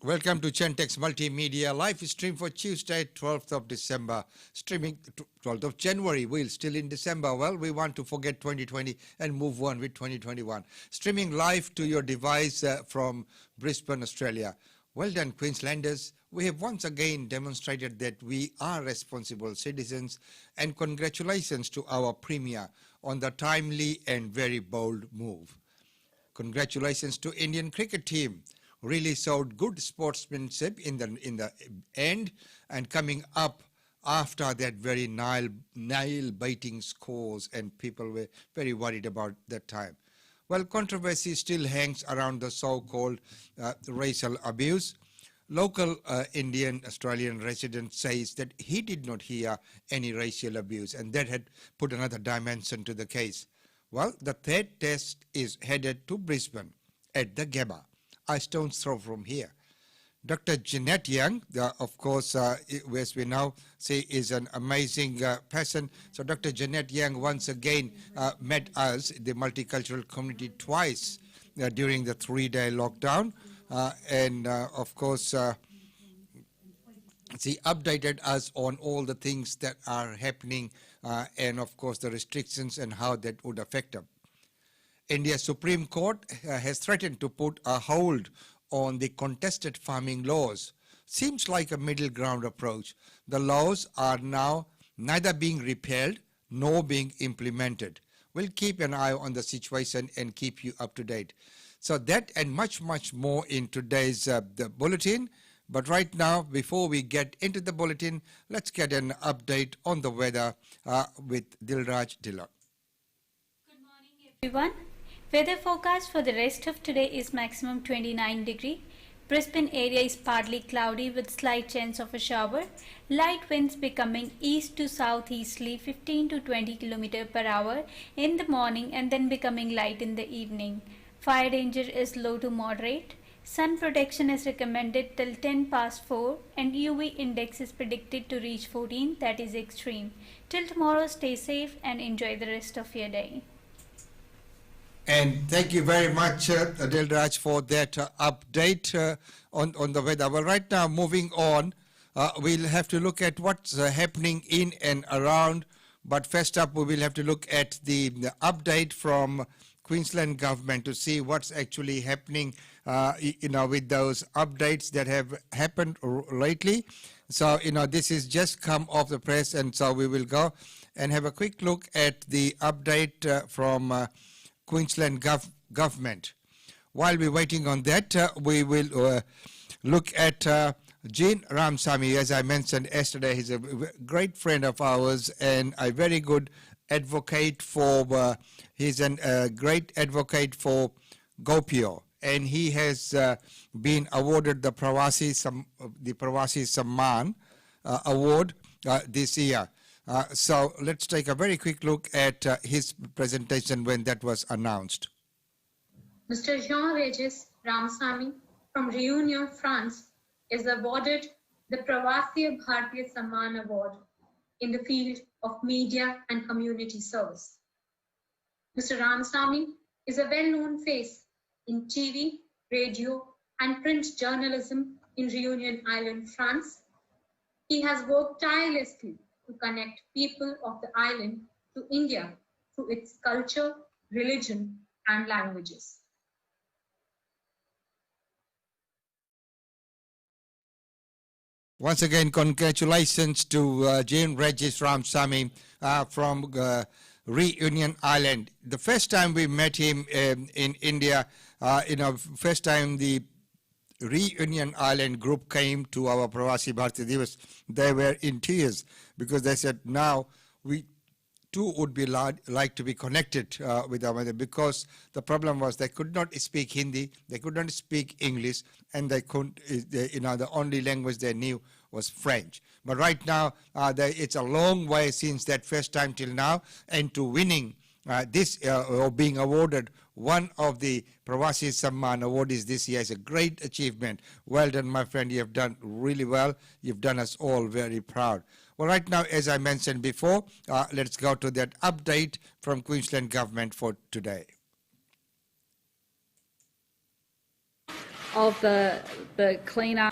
Welcome to Chentex Multimedia live stream for Tuesday, 12th of December. Streaming 12th of January. We're still in December. Well, we want to forget 2020 and move on with 2021. Streaming live to your device from Brisbane, Australia. Well done, Queenslanders. We have once again demonstrated that we are responsible citizens, and congratulations to our Premier on the timely and very bold move. Congratulations to Indian cricket team. Really showed good sportsmanship in the end, and coming up after that very nail-biting scores, and people were very worried about that time. Well, controversy still hangs around the so-called racial abuse. Local Indian Australian resident says that he did not hear any racial abuse, and that had put another dimension to the case. Well, the third test is headed to Brisbane at the Gabba, a stone's throw from here. Dr. Jeanette Young, of course, as we now say, is an amazing person. So Dr. Jeanette Young once again met us, the multicultural community, twice during the 3-day lockdown. Of course, she updated us on all the things that are happening and, of course, the restrictions and how that would affect them. India's Supreme Court has threatened to put a hold on the contested farming laws. Seems like a middle ground approach. The laws are now neither being repealed nor being implemented. We'll keep an eye on the situation and keep you up to date. So that and much, much more in today's the bulletin. But right now, before we get into the bulletin, let's get an update on the weather with Dilraj Dillon. Good morning, everyone. Weather forecast for the rest of today is maximum 29 degree. Brisbane area is partly cloudy with slight chance of a shower. Light winds becoming east to southeasterly 15 to 20 km per hour in the morning and then becoming light in the evening. Fire danger is low to moderate. Sun protection is recommended till 10 past 4 and UV index is predicted to reach 14, that is extreme. Till tomorrow, stay safe and enjoy the rest of your day. And thank you very much, Dilraj, for that update on the weather. Well, right now, moving on, we'll have to look at what's happening in and around. But first up, we will have to look at the update from Queensland government to see what's actually happening, with those updates that have happened lately. So, this is just come off the press, and so we will go and have a quick look at the update from Queensland government. While we're waiting on that, we will look at Jean Ramsamy. As I mentioned yesterday, he's a great friend of ours and a very good advocate for, he's a great advocate for Gopio, and he has been awarded the Pravasi Samman award this year. So let's take a very quick look at his presentation when that was announced. Mr. Jean-Régis Ramsamy from Réunion, France, is awarded the Pravasi Bharatiya Samman Award in the field of media and community service. Mr. Ramsamy is a well-known face in TV, radio, and print journalism in Réunion Island, France. He has worked tirelessly to connect people of the island to India through its culture, religion, and languages. Once again, congratulations to Jean-Régis Ramsamy from Réunion Island. The first time we met him in India, first time the Réunion Island group came to our Pravasi Bharatiya Divas, they were in tears because they said, now we too would be like to be connected with our mother, because the problem was they could not speak Hindi, they could not speak English, and they couldn't, the only language they knew was French. But right now, it's a long way since that first time till now, and to winning this or being awarded one of the Pravasi Samman awardees this year is a great achievement. Well done, my friend. You have done really well. You've done us all very proud. Well, right now, as I mentioned before, let's go to that update from Queensland government for today. of the cleaner.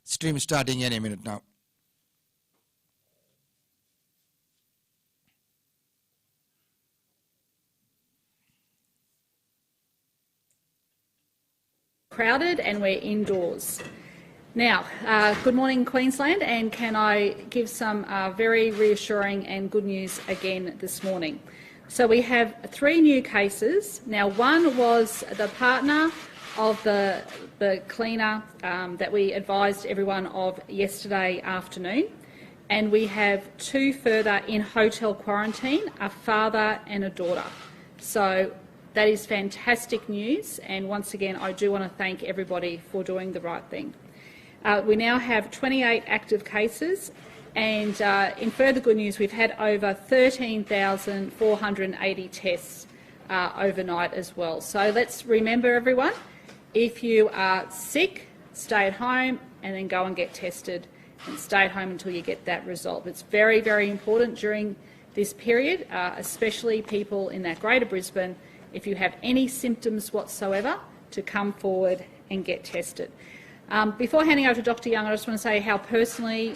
Stream starting any minute now. Crowded and we're indoors. Now, good morning Queensland, and can I give some very reassuring and good news again this morning. So we have 3 new cases. Now, one was the partner of the cleaner that we advised everyone of yesterday afternoon, and we have 2 further in hotel quarantine, a father and a daughter. So that is fantastic news, and once again I do want to thank everybody for doing the right thing. We now have 28 active cases, and in further good news, we've had over 13,480 tests overnight as well. So let's remember, everyone, if you are sick, stay at home and then go and get tested, and stay at home until you get that result. It's very, very important during this period, especially people in that Greater Brisbane, if you have any symptoms whatsoever, to come forward and get tested. Before handing over to Dr Young, I just want to say how personally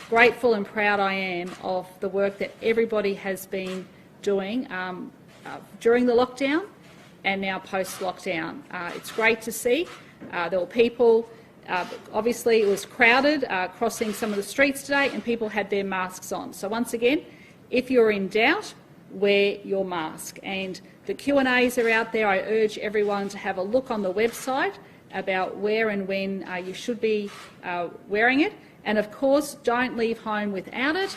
grateful and proud I am of the work that everybody has been doing during the lockdown and now post-lockdown. It's great to see. There were people, obviously it was crowded, crossing some of the streets today, and people had their masks on. So once again, if you're in doubt, wear your mask. And the Q&As are out there. I urge everyone to have a look on the website about where and when you should be wearing it. And of course, don't leave home without it,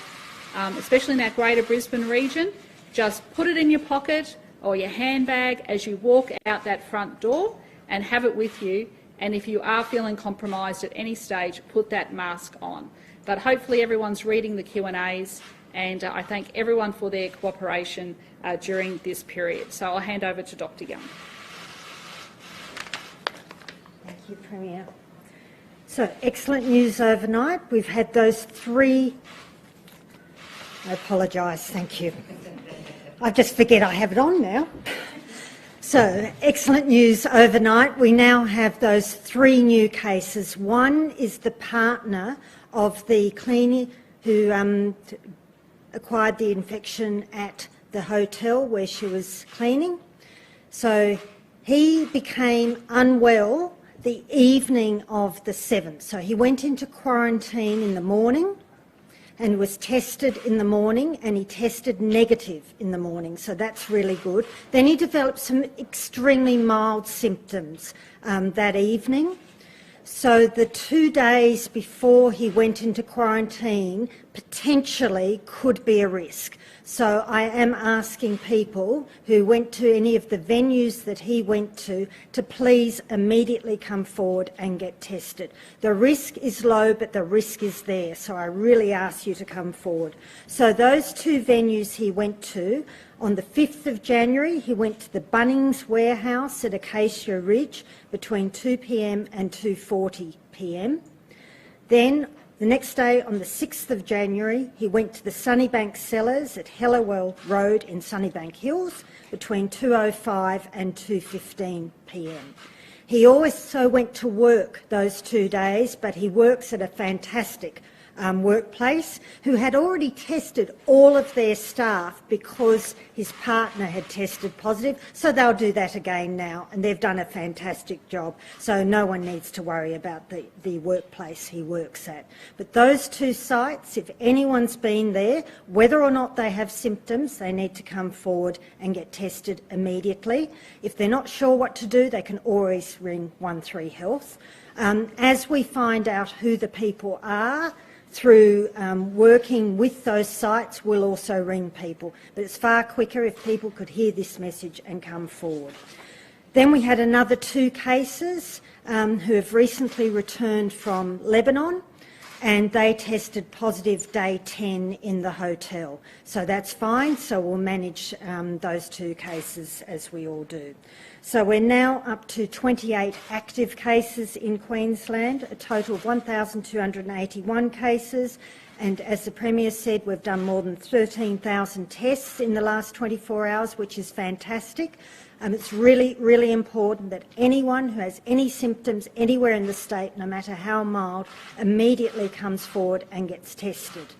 especially in that Greater Brisbane region. Just put it in your pocket or your handbag as you walk out that front door, and have it with you. And if you are feeling compromised at any stage, put that mask on. But hopefully everyone's reading the Q&As, and I thank everyone for their cooperation during this period. So I'll hand over to Dr Young. Thank you, Premier. So, excellent news overnight. We've had those 3... I apologise, thank you. I just forget I have it on now. So, excellent news overnight. We now have those 3 new cases. One is the partner of the cleaner who acquired the infection at the hotel where she was cleaning. So, he became unwell the evening of the 7th. So he went into quarantine in the morning and was tested in the morning, and he tested negative in the morning, so that's really good. Then he developed some extremely mild symptoms that evening. So the 2 days before he went into quarantine potentially could be a risk. So I am asking people who went to any of the venues that he went to please immediately come forward and get tested. The risk is low, but the risk is there, so I really ask you to come forward. So those 2 venues he went to, on the 5th of January, he went to the Bunnings warehouse at Acacia Ridge between 2 p.m. and 2:40 p.m. Then the next day, on the 6th of January, he went to the Sunnybank Cellars at Helliwell Road in Sunnybank Hills between 2:05 and 2:15 p.m. He also went to work those 2 days, but he works at a fantastic workplace who had already tested all of their staff because his partner had tested positive, so they'll do that again now, and they've done a fantastic job, so no one needs to worry about the workplace he works at. But those 2 sites, if anyone's been there, whether or not they have symptoms, they need to come forward and get tested immediately. If they're not sure what to do, they can always ring 13 Health. As we find out who the people are, through working with those sites, we'll also ring people. But it's far quicker if people could hear this message and come forward. Then we had another 2 cases who have recently returned from Lebanon. and they tested positive day 10 in the hotel. So that's fine, so we'll manage those 2 cases as we all do. So we're now up to 28 active cases in Queensland, a total of 1,281 cases, and as the Premier said, we've done more than 13,000 tests in the last 24 hours, which is fantastic. It's really, really important that anyone who has any symptoms anywhere in the state, no matter how mild, immediately comes forward and gets tested.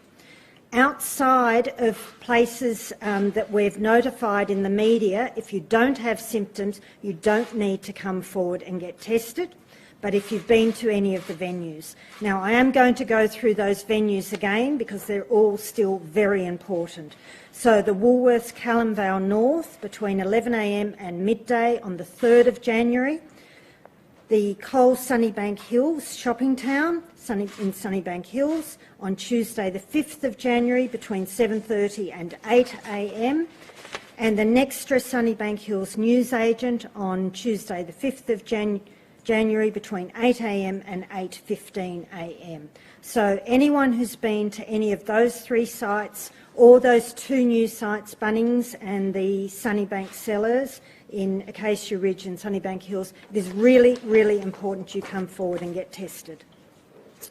Outside of places that we've notified in the media, if you don't have symptoms, you don't need to come forward and get tested. But if you've been to any of the venues. Now, I am going to go through those venues again because they're all still very important. So the Woolworths Callanvale North between 11 a.m. and midday on the 3rd of January. The Coles Sunnybank Hills Shopping Town in Sunnybank Hills on Tuesday the 5th of January between 7:30 and 8 a.m. And the Nextra Sunnybank Hills Newsagent on Tuesday the 5th of January between 8 a.m. and 8:15 a.m. So anyone who's been to any of those 3 sites or those 2 new sites, Bunnings and the Sunnybank Cellars in Acacia Ridge and Sunnybank Hills, it is really, really important you come forward and get tested.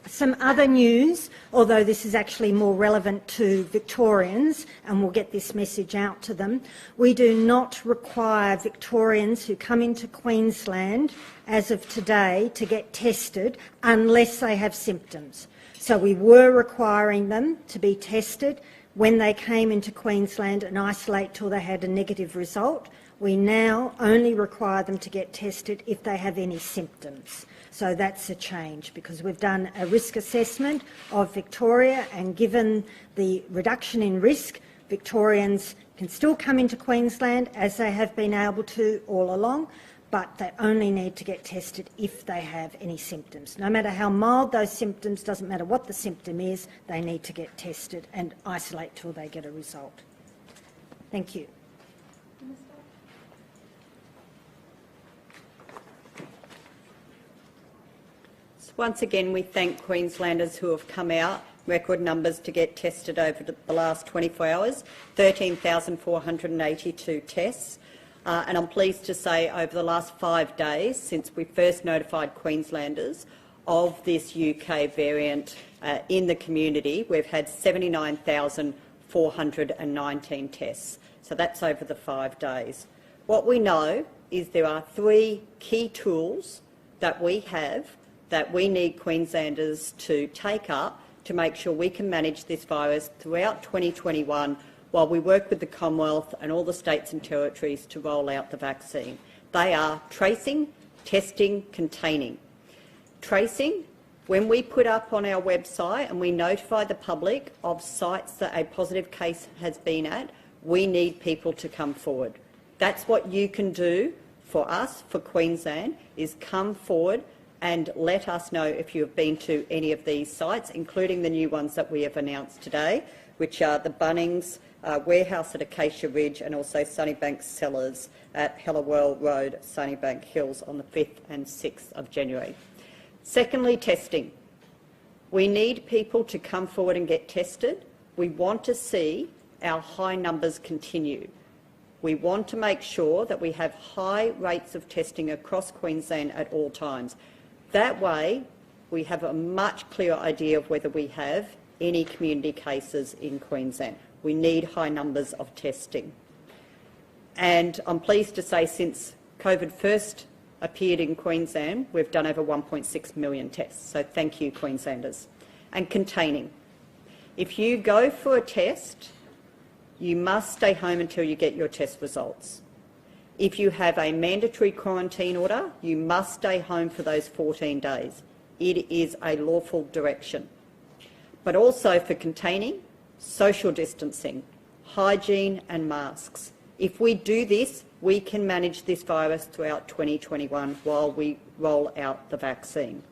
Some other news, although this is actually more relevant to Victorians, and we'll get this message out to them, we do not require Victorians who come into Queensland as of today to get tested unless they have symptoms. So we were requiring them to be tested when they came into Queensland and isolate till they had a negative result. We now only require them to get tested if they have any symptoms. So that's a change because we've done a risk assessment of Victoria, and given the reduction in risk, Victorians can still come into Queensland as they have been able to all along, but they only need to get tested if they have any symptoms. No matter how mild those symptoms, doesn't matter what the symptom is, they need to get tested and isolate till they get a result. Thank you. Once again, we thank Queenslanders who have come out, record numbers to get tested over the last 24 hours, 13,482 tests. And I'm pleased to say over the last 5 days, since we first notified Queenslanders of this UK variant in the community, we've had 79,419 tests. So that's over the 5 days. What we know is there are 3 key tools that we have that we need Queenslanders to take up to make sure we can manage this virus throughout 2021 while we work with the Commonwealth and all the states and territories to roll out the vaccine. They are tracing, testing, containing. Tracing, when we put up on our website and we notify the public of sites that a positive case has been at, we need people to come forward. That's what you can do for us, for Queensland, is come forward and let us know if you have been to any of these sites, including the new ones that we have announced today, which are the Bunnings warehouse at Acacia Ridge and also Sunnybank Cellars at Helliwell Road, Sunnybank Hills on the 5th and 6th of January. Secondly, testing. We need people to come forward and get tested. We want to see our high numbers continue. We want to make sure that we have high rates of testing across Queensland at all times. That way, we have a much clearer idea of whether we have any community cases in Queensland. We need high numbers of testing. And I'm pleased to say since COVID first appeared in Queensland, we've done over 1.6 million tests. So thank you, Queenslanders. And containing. If you go for a test, you must stay home until you get your test results. If you have a mandatory quarantine order, you must stay home for those 14 days. It is a lawful direction. But also for containing, social distancing, hygiene and masks. If we do this, we can manage this virus throughout 2021 while we roll out the vaccine.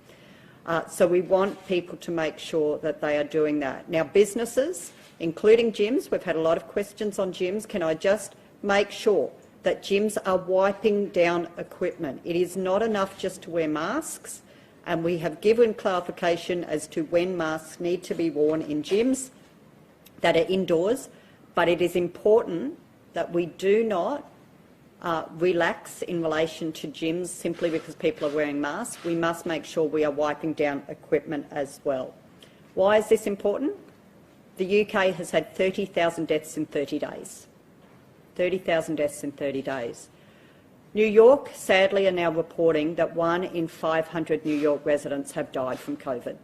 So we want people to make sure that they are doing that. Now, businesses, including gyms, we've had a lot of questions on gyms. Can I just make sure that gyms are wiping down equipment? It is not enough just to wear masks. and we have given clarification as to when masks need to be worn in gyms that are indoors, but it is important that we do not relax in relation to gyms simply because people are wearing masks. We must make sure we are wiping down equipment as well. Why is this important? The UK has had 30,000 deaths in 30 days. 30,000 deaths in 30 days. New York, sadly, are now reporting that 1 in 500 New York residents have died from COVID.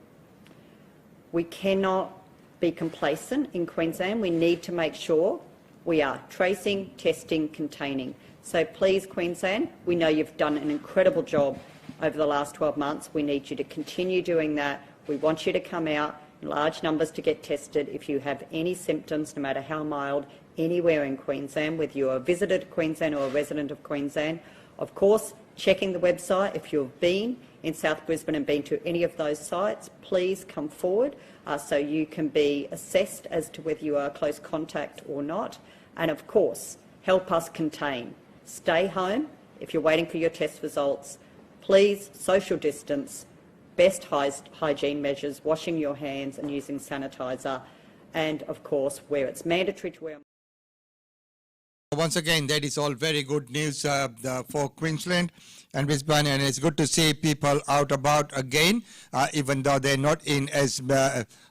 We cannot be complacent in Queensland. We need to make sure we are tracing, testing, containing. So please, Queensland, we know you've done an incredible job over the last 12 months. We need you to continue doing that. We want you to come out in large numbers to get tested. If you have any symptoms, no matter how mild, anywhere in Queensland, whether you're a visitor to Queensland or a resident of Queensland, of course, checking the website. If you've been in South Brisbane and been to any of those sites, please come forward so you can be assessed as to whether you are a close contact or not. And of course, help us contain. Stay home if you're waiting for your test results. Please social distance, best hygiene measures, washing your hands and using sanitizer, and of course, where it's mandatory to wear. Once again, that is all very good news for Queensland and Brisbane, and it's good to see people out about again, even though they're not in as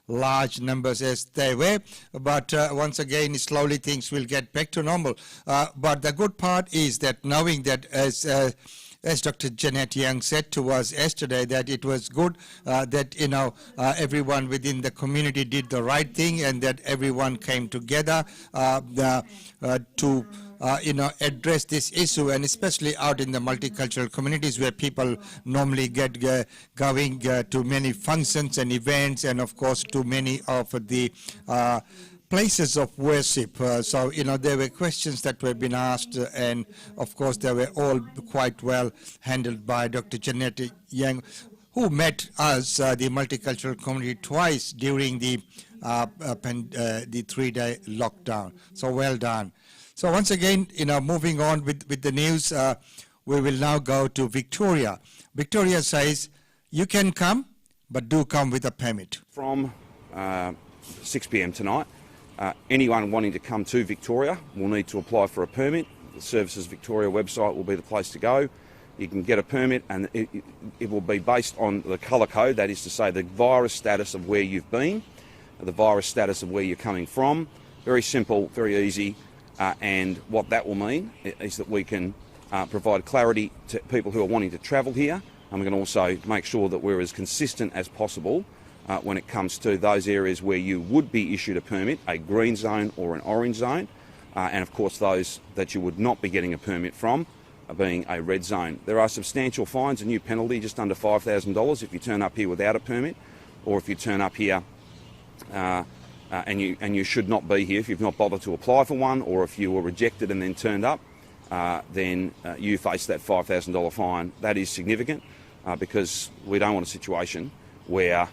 large numbers as they were. But once again, slowly things will get back to normal. But the good part is that knowing that as Dr. Janet Young said to us yesterday, that it was good that everyone within the community did the right thing, and that everyone came together to address this issue, and especially out in the multicultural communities where people normally get going to many functions and events, and of course to many of the places of worship. So there were questions that were being asked, and of course they were all quite well handled by Dr. Janet Young, who met us, the multicultural community, twice during the 3-day lockdown. So well done. So once again, moving on with the news, we will now go to Victoria. Victoria says, you can come, but do come with a permit. From 6 p.m. tonight, anyone wanting to come to Victoria will need to apply for a permit. The Services Victoria website will be the place to go. You can get a permit, and it will be based on the colour code, that is to say the virus status of where you've been, the virus status of where you're coming from. Very simple, very easy, and what that will mean is that we can provide clarity to people who are wanting to travel here, and we can also make sure that we're as consistent as possible when it comes to those areas where you would be issued a permit, a green zone or an orange zone, and of course those that you would not be getting a permit from being a red zone. There are substantial fines, a new penalty just under $5,000 if you turn up here without a permit, or if you turn up here and you should not be here if you've not bothered to apply for one, or if you were rejected and then turned up, then you face that $5,000 fine. That is significant because we don't want a situation where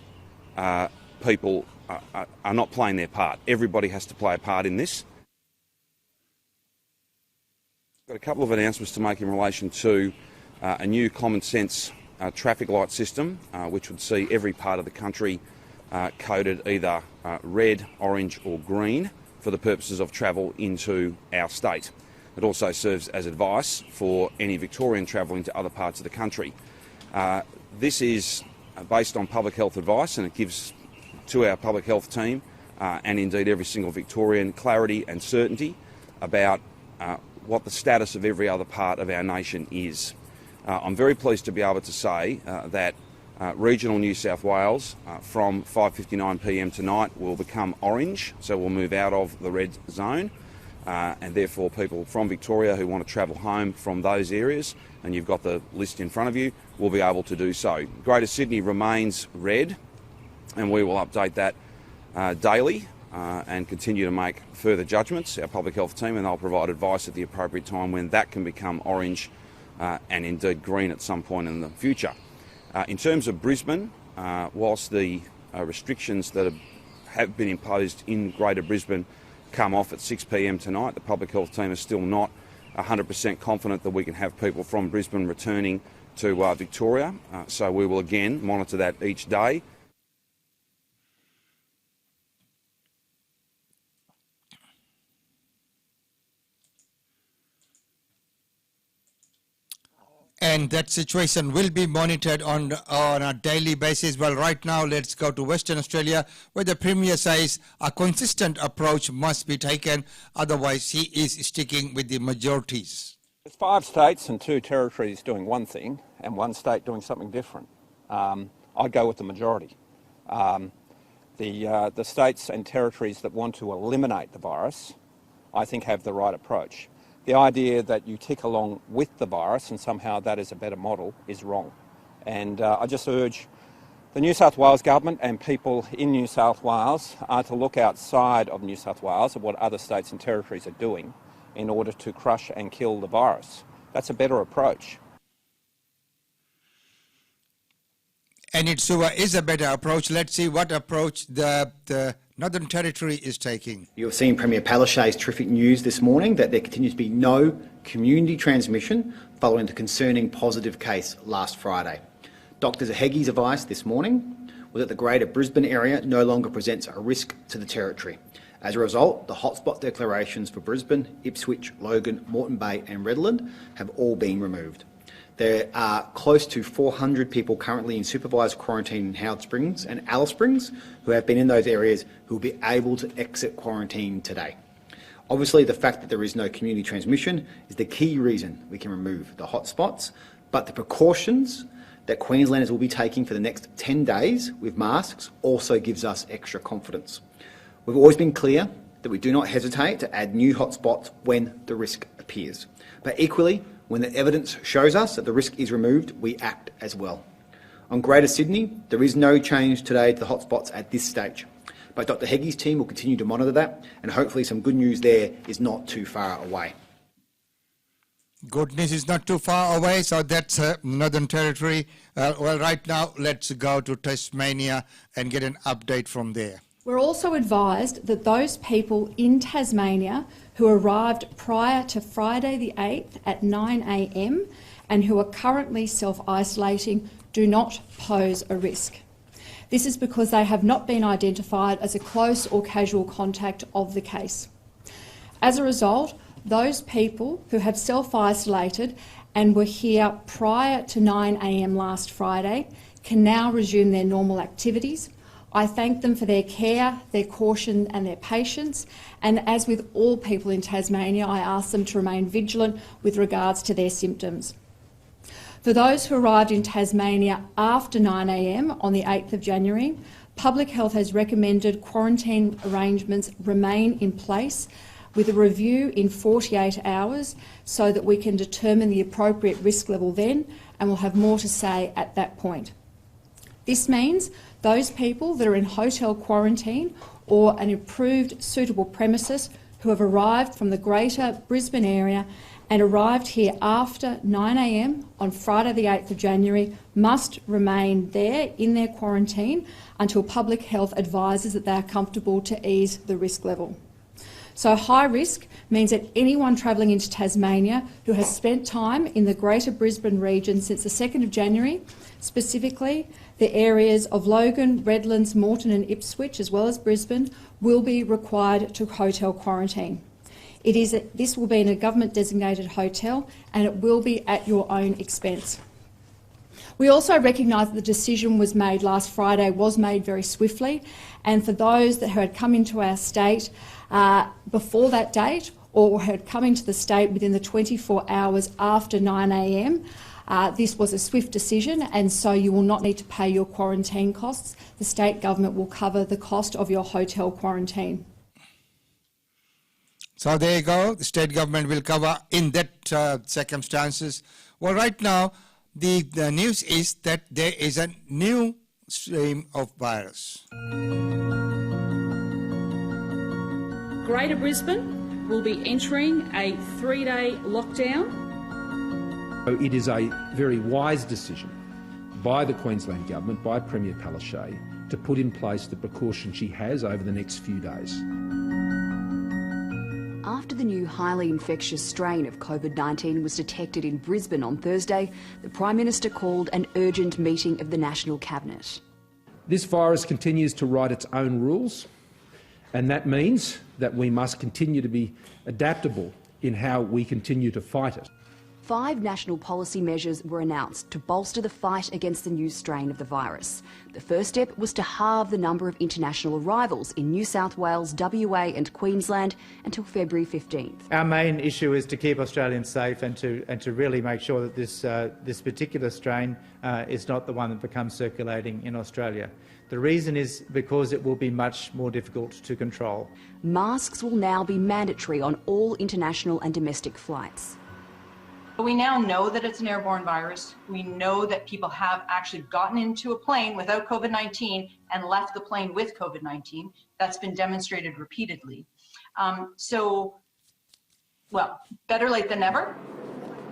people are not playing their part. Everybody has to play a part in this. Got a couple of announcements to make in relation to a new common sense traffic light system, which would see every part of the country coded either red, orange or green for the purposes of travel into our state. It also serves as advice for any Victorian travelling to other parts of the country. This is based on public health advice, and it gives to our public health team and indeed every single Victorian clarity and certainty about what the status of every other part of our nation is. I'm very pleased to be able to say that regional New South Wales from 5:59 p.m. tonight will become orange, so we'll move out of the red zone, and therefore people from Victoria who want to travel home from those areas, and you've got the list in front of you, will be able to do so. Greater Sydney remains red, and we will update that daily and continue to make further judgments, our public health team, and they'll provide advice at the appropriate time when that can become orange and indeed green at some point in the future. In terms of Brisbane, whilst the restrictions that have been imposed in Greater Brisbane come off at 6 p.m. tonight, the public health team is still not 100% confident that we can have people from Brisbane returning to Victoria, so we will again monitor that each day. And that situation will be monitored on a daily basis. Well, right now, let's go to Western Australia, where the Premier says a consistent approach must be taken, otherwise he is sticking with the majorities. There's 5 states and 2 territories doing one thing and 1 state doing something different. I'd go with the majority. The states and territories that want to eliminate the virus, I think, have the right approach. The idea that you tick along with the virus and somehow that is a better model is wrong. And I just urge the New South Wales government and people in New South Wales to look outside of New South Wales at what other states and territories are doing in order to crush and kill the virus. That's a better approach. And it is a better approach. Let's see what approach the Northern Territory is taking. You've seen Premier Palaszczuk's terrific news this morning that there continues to be no community transmission following the concerning positive case last Friday. Dr Zahegi's advice this morning was that the Greater Brisbane area no longer presents a risk to the Territory. As a result, the hotspot declarations for Brisbane, Ipswich, Logan, Moreton Bay and Redland have all been removed. There are close to 400 people currently in supervised quarantine in Howard Springs and Alice Springs who have been in those areas who will be able to exit quarantine today. Obviously, the fact that there is no community transmission is the key reason we can remove the hotspots, but the precautions that Queenslanders will be taking for the next 10 days with masks also gives us extra confidence. We've always been clear that we do not hesitate to add new hotspots when the risk appears, but equally, when the evidence shows us that the risk is removed, we act as well. On Greater Sydney, there is no change today to the hotspots at this stage, but Dr Heggie's team will continue to monitor that, and hopefully some good news there is not too far away. Good news is not too far away, so that's Northern Territory. Well, right now, let's go to Tasmania and get an update from there. We're also advised that those people in Tasmania who arrived prior to Friday the 8th at 9 a.m. and who are currently self-isolating do not pose a risk. This is because they have not been identified as a close or casual contact of the case. As a result, those people who have self-isolated and were here prior to 9 a.m. last Friday can now resume their normal activities. I thank them for their care, their caution and their patience, and as with all people in Tasmania, I ask them to remain vigilant with regards to their symptoms. For those who arrived in Tasmania after 9 a.m. on the 8th of January, Public Health has recommended quarantine arrangements remain in place with a review in 48 hours so that we can determine the appropriate risk level then, and we'll have more to say at that point. This means those people that are in hotel quarantine or an approved suitable premises who have arrived from the Greater Brisbane area and arrived here after 9 a.m. on Friday the 8th of January must remain there in their quarantine until Public Health advises that they are comfortable to ease the risk level. So high risk means that anyone travelling into Tasmania who has spent time in the Greater Brisbane region since the 2nd of January, specifically the areas of Logan, Redlands, Moreton and Ipswich, as well as Brisbane, will be required to hotel quarantine. This will be in a government-designated hotel and it will be at your own expense. We also recognise that the decision was made last Friday was made very swiftly, and for those that had come into our state before that date or had come into the state within the 24 hours after 9 a.m, this was a swift decision, and so you will not need to pay your quarantine costs. The state government will cover the cost of your hotel quarantine. So there you go. The state government will cover in that circumstances. Well, right now, the news is that there is a new strain of virus. Greater Brisbane will be entering a 3-day lockdown. It is a very wise decision by the Queensland Government, by Premier Palaszczuk, to put in place the precaution she has over the next few days. After the new highly infectious strain of COVID-19 was detected in Brisbane on Thursday, the Prime Minister called an urgent meeting of the National Cabinet. This virus continues to write its own rules, and that means that we must continue to be adaptable in how we continue to fight it. 5 national policy measures were announced to bolster the fight against the new strain of the virus. The first step was to halve the number of international arrivals in New South Wales, WA and Queensland until February 15th. Our main issue is to keep Australians safe and to really make sure that this particular strain is not the one that becomes circulating in Australia. The reason is because it will be much more difficult to control. Masks will now be mandatory on all international and domestic flights. We now know that it's an airborne virus. We know that people have actually gotten into a plane without COVID-19 and left the plane with COVID-19. That's been demonstrated repeatedly. Well, better late than never.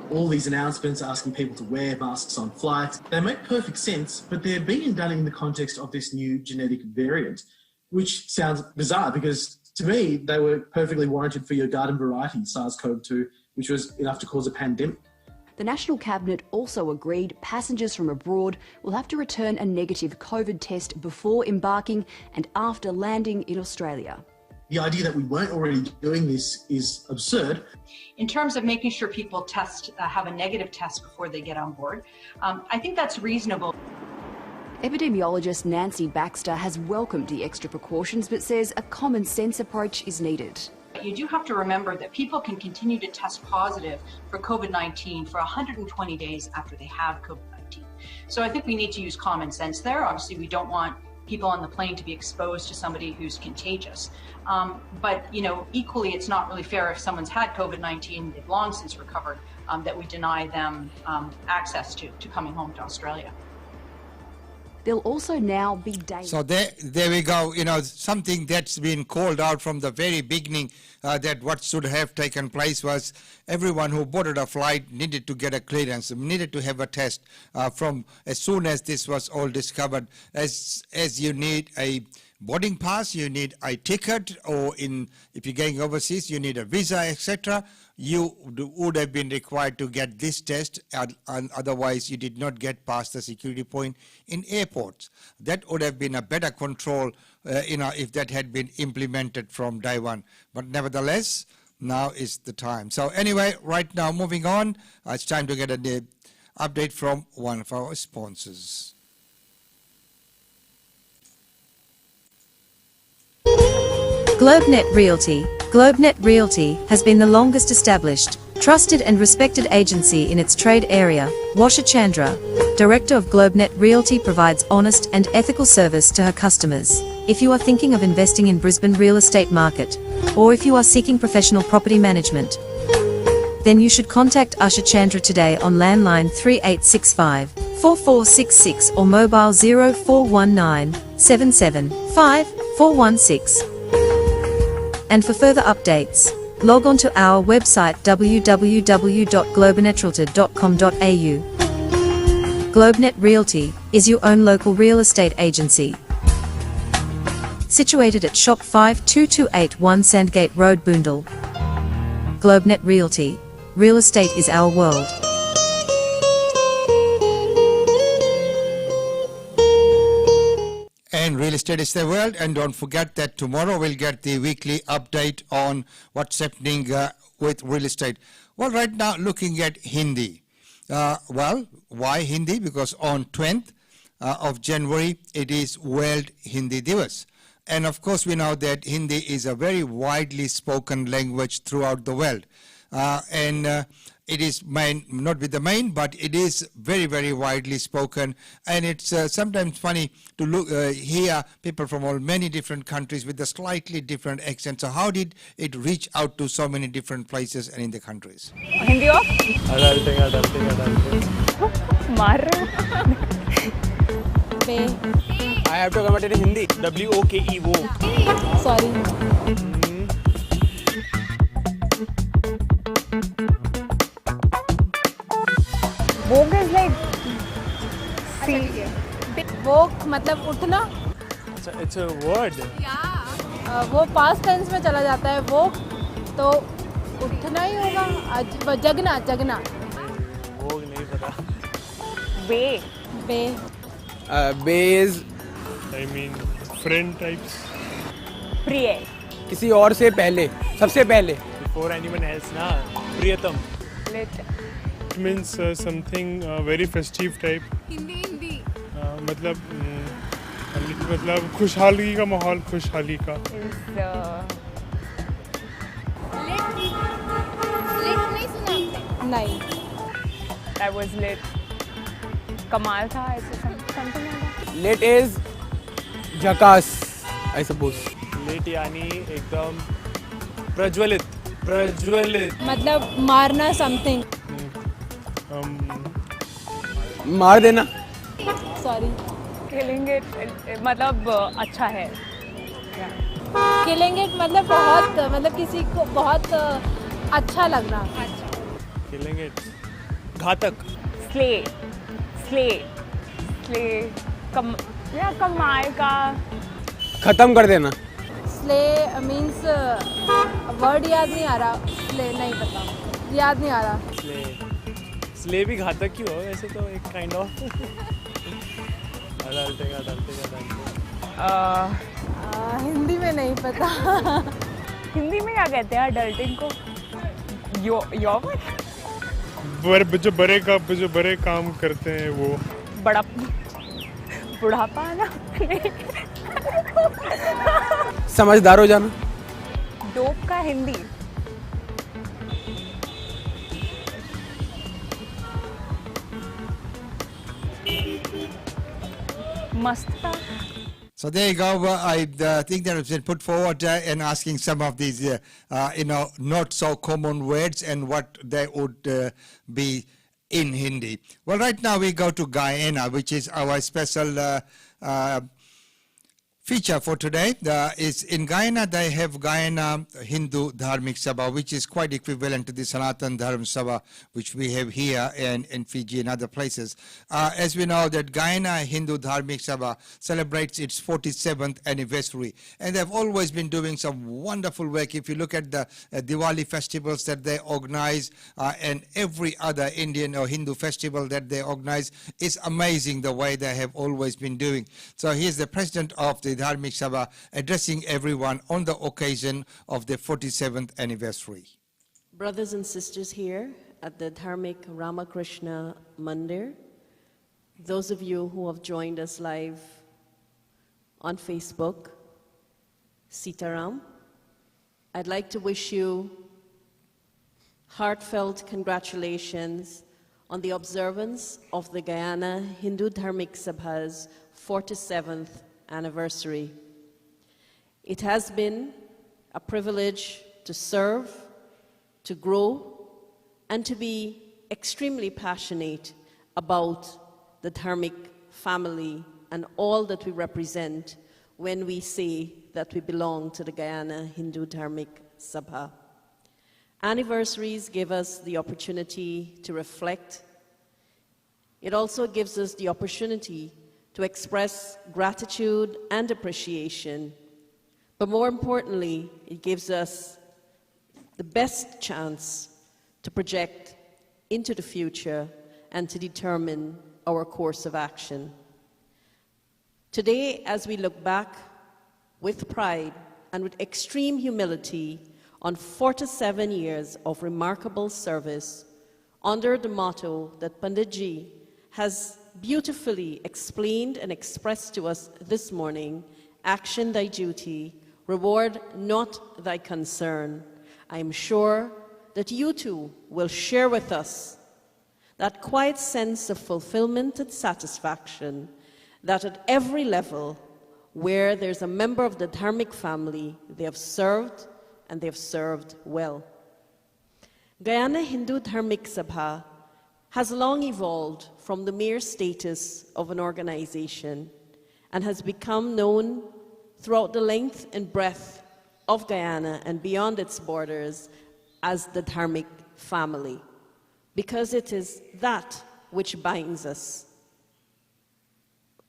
All these announcements asking people to wear masks on flights, they make perfect sense, but they're being done in the context of this new genetic variant, which sounds bizarre because to me, they were perfectly warranted for your garden variety SARS-CoV-2, which was enough to cause a pandemic. The National Cabinet also agreed passengers from abroad will have to return a negative COVID test before embarking and after landing in Australia. The idea that we weren't already doing this is absurd. In terms of making sure people have a negative test before they get on board, I think that's reasonable. Epidemiologist Nancy Baxter has welcomed the extra precautions but says a common sense approach is needed. You do have to remember that people can continue to test positive for COVID-19 for 120 days after they have COVID-19. So I think we need to use common sense there. Obviously, we don't want people on the plane to be exposed to somebody who's contagious. But, equally, it's not really fair if someone's had COVID-19, they've long since recovered, that we deny them access to coming home to Australia. There'll also now be daily. So there we go. Something that's been called out from the very beginning, that what should have taken place was everyone who boarded a flight needed to get a clearance, needed to have a test from as soon as this was all discovered. As you need a boarding pass, you need a ticket, or if you're going overseas, you need a visa, etc. You would have been required to get this test, and otherwise you did not get past the security point in airports. That would have been a better control, if that had been implemented from day one. But nevertheless, now is the time. So anyway, right now, moving on, it's time to get an update from one of our sponsors. GlobeNet Realty. GlobeNet Realty has been the longest established, trusted and respected agency in its trade area. Washa Chandra, Director of GlobeNet Realty, provides honest and ethical service to her customers. If you are thinking of investing in Brisbane real estate market, or if you are seeking professional property management, then you should contact Usha Chandra today on landline 3865 4466 or mobile 0419 775 416. And for further updates, log on to our website www.globenetralty.com.au. GlobeNet Realty is your own local real estate agency. Situated at Shop 52281 Sandgate Road, Boondall. GlobeNet Realty. Real estate is our world. And real estate is the world. And don't forget that tomorrow we'll get the weekly update on what's happening with real estate. Well, right now looking at Hindi. Well, why Hindi? Because on 20th of January it is World Hindi Divas. And of course we know that Hindi is a very widely spoken language throughout the world. It is not with the main, but it is very, very widely spoken. And it's sometimes funny to hear people from many different countries with a slightly different accent. So how did it reach out to so many different places and in the countries? Hindi off? Adulting. I have to comment in Hindi. WOKE, woke. Sorry. Woke is like woke मतलब उठना. It's a word. वो past tense में चला जाता है woke तो उठना ही होगा, जगना जगना। वो नहीं पता। बे बे बे is I mean friend types. प्रिय किसी और से पहले, सबसे पहले। Before anyone else ना, प्रियतम. Let It means something very festive type. Hindi Hindi मतलब खुशहाली का माहौल, खुशहाली का. नहीं, that was lit. कमाल था ऐसे something like that. Lit is झकास, I suppose. Lit यानी एकदम प्रज्वलित, प्रज्वलित. मतलब मारना something. मार देना. Sorry. Killing it मतलब अच्छा है. Killing it मतलब बहुत, मतलब किसी को बहुत अच्छा लगना. Killing it. घातक. Slay, slay, slay. कमाल का. खत्म कर देना. Slay means word याद नहीं आ रहा. Slay नहीं पता. याद नहीं आ रहा. स्ले भी घातक क्यों हो वैसे तो एक काइंड ऑफ डालतेगा हिंदी में नहीं पता. हिंदी में क्या कहते हैं अडल्टिंग को? जो बड़े काम करते हैं वो बड़ा बुढ़ापा ना. समझदार हो जाना. डोप का हिंदी मस्त था. So there you go. I think that has been put forward in asking some of these, not so common words and what they would be in Hindi. Well, right now we go to Guyana, which is our special feature for today. Is in Guyana they have Guyana Hindu Dharmic Sabha, which is quite equivalent to the Sanatan Dharm Sabha, which we have here in Fiji and other places. As we know that Guyana Hindu Dharmic Sabha celebrates its 47th anniversary, and they've always been doing some wonderful work. If you look at the Diwali festivals that they organize and every other Indian or Hindu festival that they organize, it's amazing the way they have always been doing. So here's the president of the Dharmic Sabha addressing everyone on the occasion of the 47th anniversary. Brothers and sisters here at the Dharmic Ramakrishna Mandir, those of you who have joined us live on Facebook, Sitaram, I'd like to wish you heartfelt congratulations on the observance of the Guyana Hindu Dharmic Sabha's 47th anniversary. It has been a privilege to serve, to grow, and to be extremely passionate about the Dharmic family and all that we represent when we say that we belong to the Guyana Hindu Dharmic Sabha. Anniversaries give us the opportunity to reflect. It also gives us the opportunity to express gratitude and appreciation. But more importantly, it gives us the best chance to project into the future and to determine our course of action. Today, as we look back with pride and with extreme humility on 47 years of remarkable service under the motto that Panditji has beautifully explained and expressed to us this morning, action thy duty, reward not thy concern. I am sure that you too will share with us that quiet sense of fulfillment and satisfaction that at every level where there's a member of the Dharmic family, they have served and they have served well. Guyana Hindu Dharmic Sabha has long evolved from the mere status of an organization and has become known throughout the length and breadth of Guyana and beyond its borders as the Dharmic family, because it is that which binds us.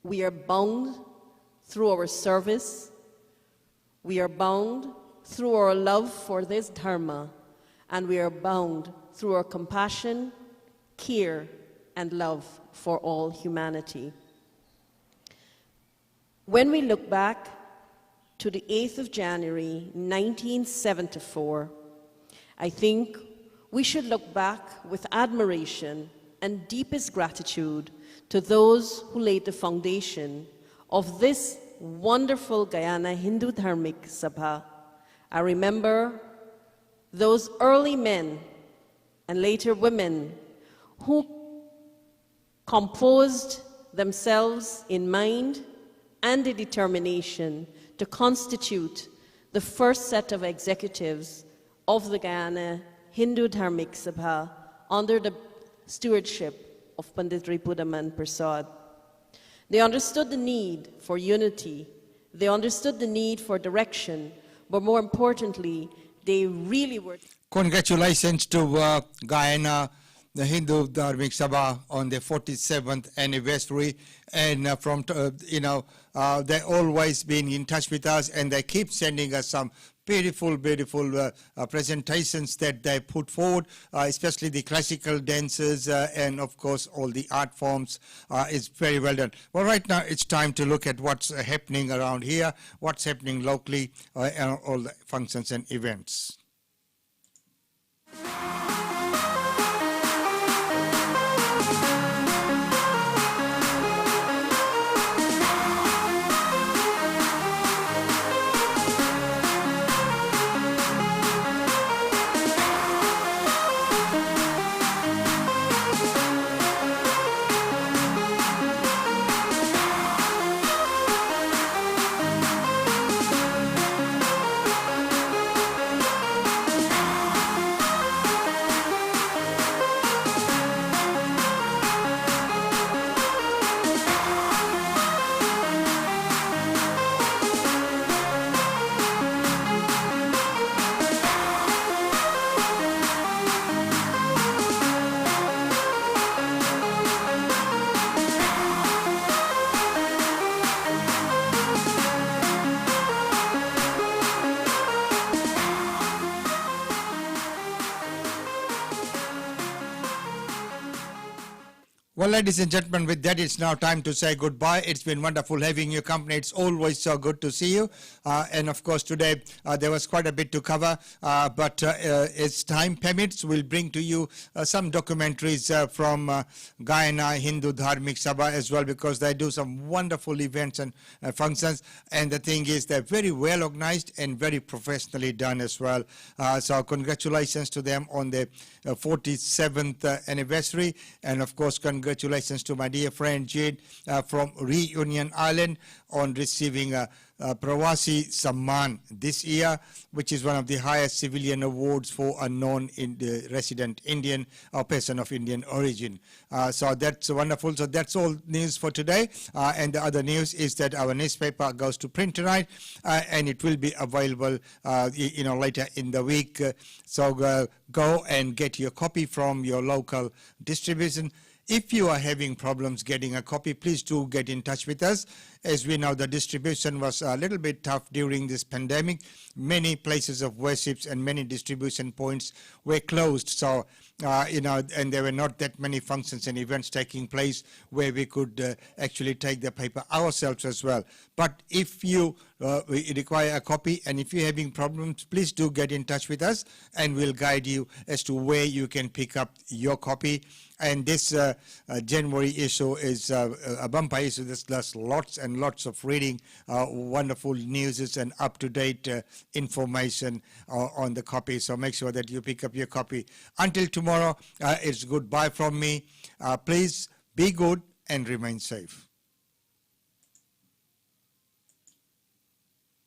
We are bound through our service, we are bound through our love for this Dharma, and we are bound through our compassion, care, and love for all humanity. When we look back to the 8th of January 1974, I think we should look back with admiration and deepest gratitude to those who laid the foundation of this wonderful Guyana Hindu Dharmic Sabha. I remember those early men and later women who composed themselves in mind and the determination to constitute the first set of executives of the Guyana Hindu Dharmic Sabha under the stewardship of Pandit Ripudaman Prasad. They understood the need for unity, they understood the need for direction, but more importantly, they really were... Congratulations to Guyana, the Hindu Dharmic Sabha on their 47th anniversary, and they've always been in touch with us, and they keep sending us some beautiful presentations that they put forward, especially the classical dances and of course all the art forms. Is very well done. Well, right now it's time to look at what's happening around here, what's happening locally, and all the functions and events. Well, ladies and gentlemen, with that, it's now time to say goodbye. It's been wonderful having your company. It's always so good to see you. And of course, today there was quite a bit to cover, but as time permits, we'll bring to you some documentaries from Guyana Hindu Dharmic Sabha as well, because they do some wonderful events and functions. And the thing is, they're very well organized and very professionally done as well. So congratulations to them on their 47th anniversary. And of course, congratulations to my dear friend Jade from Reunion Island on receiving a Pravasi Samman this year, which is one of the highest civilian awards for a non-resident Indian or person of Indian origin. So that's wonderful. So that's all news for today. And the other news is that our newspaper goes to print tonight, and it will be available, later in the week. So go and get your copy from your local distribution. If you are having problems getting a copy, please do get in touch with us. As we know, the distribution was a little bit tough during this pandemic. Many places of worships and many distribution points were closed. So, and there were not that many functions and events taking place where we could actually take the paper ourselves as well. But if you require a copy and if you're having problems, please do get in touch with us and we'll guide you as to where you can pick up your copy. And this January issue is a bumper issue. There's lots and lots of reading, wonderful news and up-to-date information on the copy. So make sure that you pick up your copy. Until tomorrow, it's goodbye from me. Please be good and remain safe.